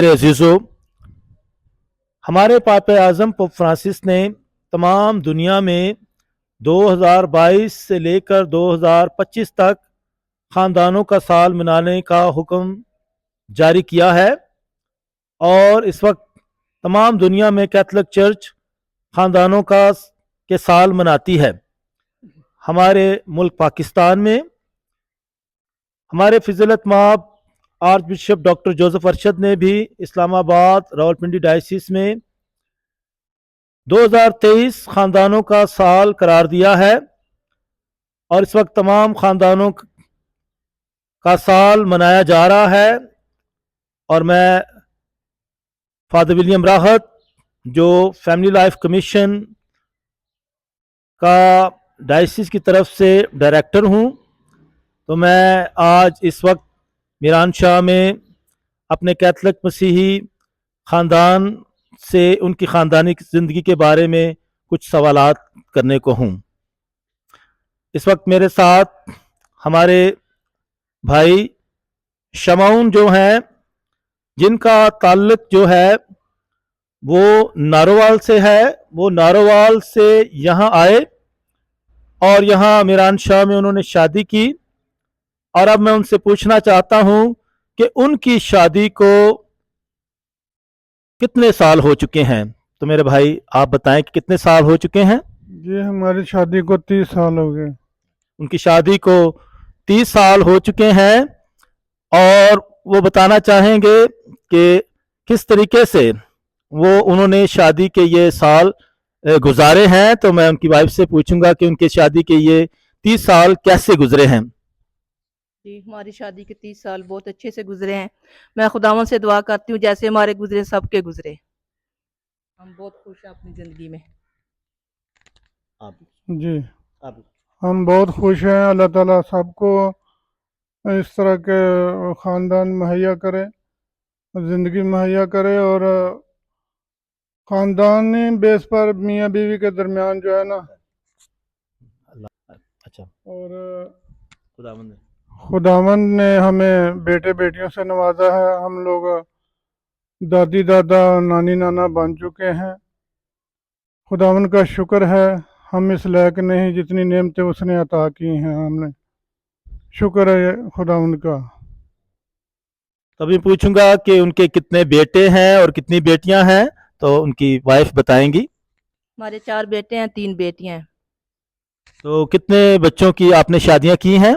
میرے عزیزو، ہمارے پاپ اعظم پوپ فرانسس نے تمام دنیا میں 2022 سے لے کر 2025 تک خاندانوں کا سال منانے کا حکم جاری کیا ہے، اور اس وقت تمام دنیا میں کیتھولک چرچ خاندانوں کے سال مناتی ہے۔ ہمارے ملک پاکستان میں ہمارے فضیلت مآب arch bishop doctor Joseph Arshad نے بھی اسلام آباد راولپنڈی ڈائسس میں 2023 خاندانوں کا سال قرار دیا ہے، اور اس وقت تمام خاندانوں کا سال منایا جا رہا ہے۔ اور میں فادر ولیم راحت، جو فیملی لائف کمیشن کا ڈائسس کی طرف سے ڈائریکٹر ہوں، تو میں آج اس وقت میران شاہ میں اپنے کیتھولک مسیحی خاندان سے ان کی خاندانی زندگی کے بارے میں کچھ سوالات کرنے کو ہوں۔ اس وقت میرے ساتھ ہمارے بھائی شمعون جو ہیں، جن کا تعلق جو ہے وہ نارووال سے ہے، وہ نارووال سے یہاں آئے اور یہاں میران شاہ میں انہوں نے شادی کی، اور اب میں ان سے پوچھنا چاہتا ہوں کہ ان کی شادی کو کتنے سال ہو چکے ہیں۔ تو میرے بھائی آپ بتائیں کہ کتنے سال ہو چکے ہیں؟ جی ہماری شادی کو 30 سال ہو گئے۔ ان کی شادی کو 30 سال ہو چکے ہیں، اور وہ بتانا چاہیں گے کہ کس طریقے سے انہوں نے شادی کے یہ سال گزارے ہیں۔ تو میں ان کی وائف سے پوچھوں گا کہ ان کے شادی کے یہ 30 سال کیسے گزرے ہیں۔ جی ہماری شادی کے 30 سال بہت اچھے سے گزرے ہیں۔ میں خداوند سے دعا کرتی ہوں جیسے ہمارے گزرے سب کے گزرے۔ ہم بہت خوش ہیں اپنی زندگی میں۔ جی ہم بہت خوش ہیں، اللہ تعالیٰ سب کو اس طرح کے خاندان مہیا کرے، زندگی مہیا کرے، اور خاندانی بیس پر میاں بیوی کے درمیان جو ہے نا، اچھا، اور خداوند خداوند نے ہمیں بیٹے بیٹیوں سے نوازا ہے۔ ہم لوگ دادی دادا نانی نانا بن چکے ہیں۔ خداوند کا شکر ہے، ہم اس لائق نہیں جتنی نعمتیں اس نے عطا کی ہیں، ہم نے شکر ہے خداوند کا۔ تبھی پوچھوں گا کہ ان کے کتنے بیٹے ہیں اور کتنی بیٹیاں ہیں، تو ان کی وائف بتائیں گی۔ ہمارے 4 بیٹے ہیں، 3 بیٹیاں ہیں۔ تو کتنے بچوں کی آپ نے شادیاں کی ہیں؟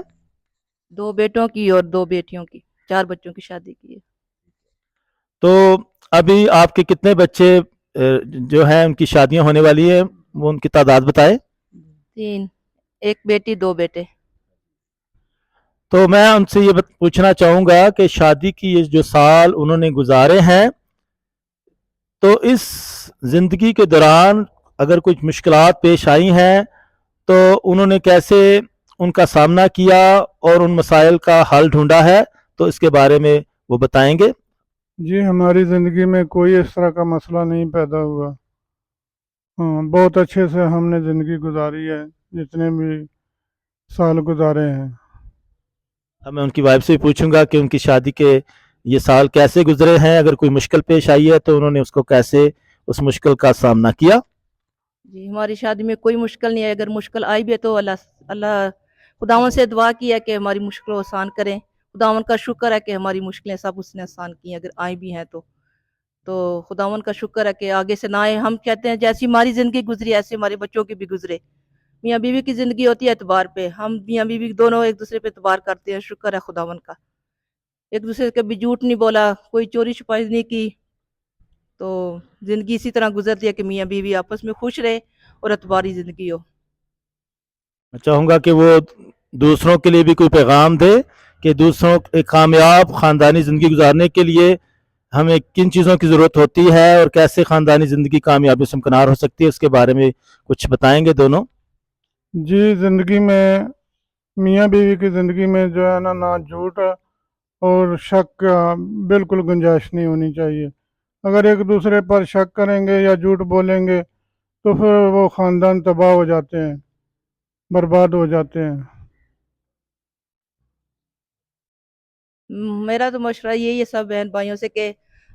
2 بیٹوں کی اور 2 بیٹیوں کی، 4 بچوں کی شادی کی ہے۔ تو ابھی آپ کے کتنے بچے جو ہیں ان کی شادیاں ہونے والی ہیں، وہ ان کی تعداد بتائیں۔ 3، 1 بیٹی 2 بیٹے۔ تو میں ان سے یہ پوچھنا چاہوں گا کہ شادی کی یہ جو سال انہوں نے گزارے ہیں، تو اس زندگی کے دوران اگر کچھ مشکلات پیش آئی ہیں تو انہوں نے کیسے ان کا سامنا کیا اور ان مسائل کا حل ڈھونڈا ہے، تو اس کے بارے میں وہ بتائیں گے۔ جی ہماری زندگی میں کوئی اس طرح کا مسئلہ نہیں پیدا ہوا۔ بہت اچھے سے ہم نے زندگی گزاری ہے، جتنے بھی سال گزارے ہیں۔ اب میں ان کی وائف سے پوچھوں گا کہ ان کی شادی کے یہ سال کیسے گزرے ہیں، اگر کوئی مشکل پیش آئی ہے تو انہوں نے اس کو کیسے اس مشکل کا سامنا کیا۔ جی ہماری شادی میں کوئی مشکل نہیں ہے، اگر مشکل آئی بھی ہے تو اللہ خداوند سے دعا کی ہے کہ ہماری مشکلوں آسان کریں۔ خداوند کا شکر ہے کہ ہماری مشکلیں سب اس نے آسان کی ہیں، اگر آئی بھی ہیں تو خداوند کا شکر ہے کہ آگے سے نہ آئے۔ ہم کہتے ہیں جیسی ہماری زندگی گزری ایسے ہمارے بچوں کی بھی گزرے۔ میاں بیوی کی زندگی ہوتی ہے اعتبار پہ، ہم میاں بیوی دونوں ایک دوسرے پہ اعتبار کرتے ہیں، شکر ہے خداوند کا۔ ایک دوسرے کے بھی جھوٹ نہیں بولا، کوئی چوری چھپائی نہیں کی، تو زندگی اسی طرح گزرتی ہے کہ میاں بیوی آپس میں خوش رہے اور اعتباری زندگی ہو۔ میں چاہوں گا کہ وہ دوسروں کے لیے بھی کوئی پیغام دے کہ دوسروں ایک کامیاب خاندانی زندگی گزارنے کے لیے ہمیں کن چیزوں کی ضرورت ہوتی ہے اور کیسے خاندانی زندگی کامیابی سے امکنار ہو سکتی ہے، اس کے بارے میں کچھ بتائیں گے دونوں۔ جی زندگی میں میاں بیوی کی زندگی میں جو ہے نا، نہ جھوٹ اور شک کا بالکل گنجائش نہیں ہونی چاہیے۔ اگر ایک دوسرے پر شک کریں گے یا جھوٹ بولیں گے تو پھر وہ خاندان تباہ ہو جاتے ہیں، برباد ہو جاتے ہیں۔ میرا تو مشورہ یہی ہے سب بہن بھائیوں سے کہ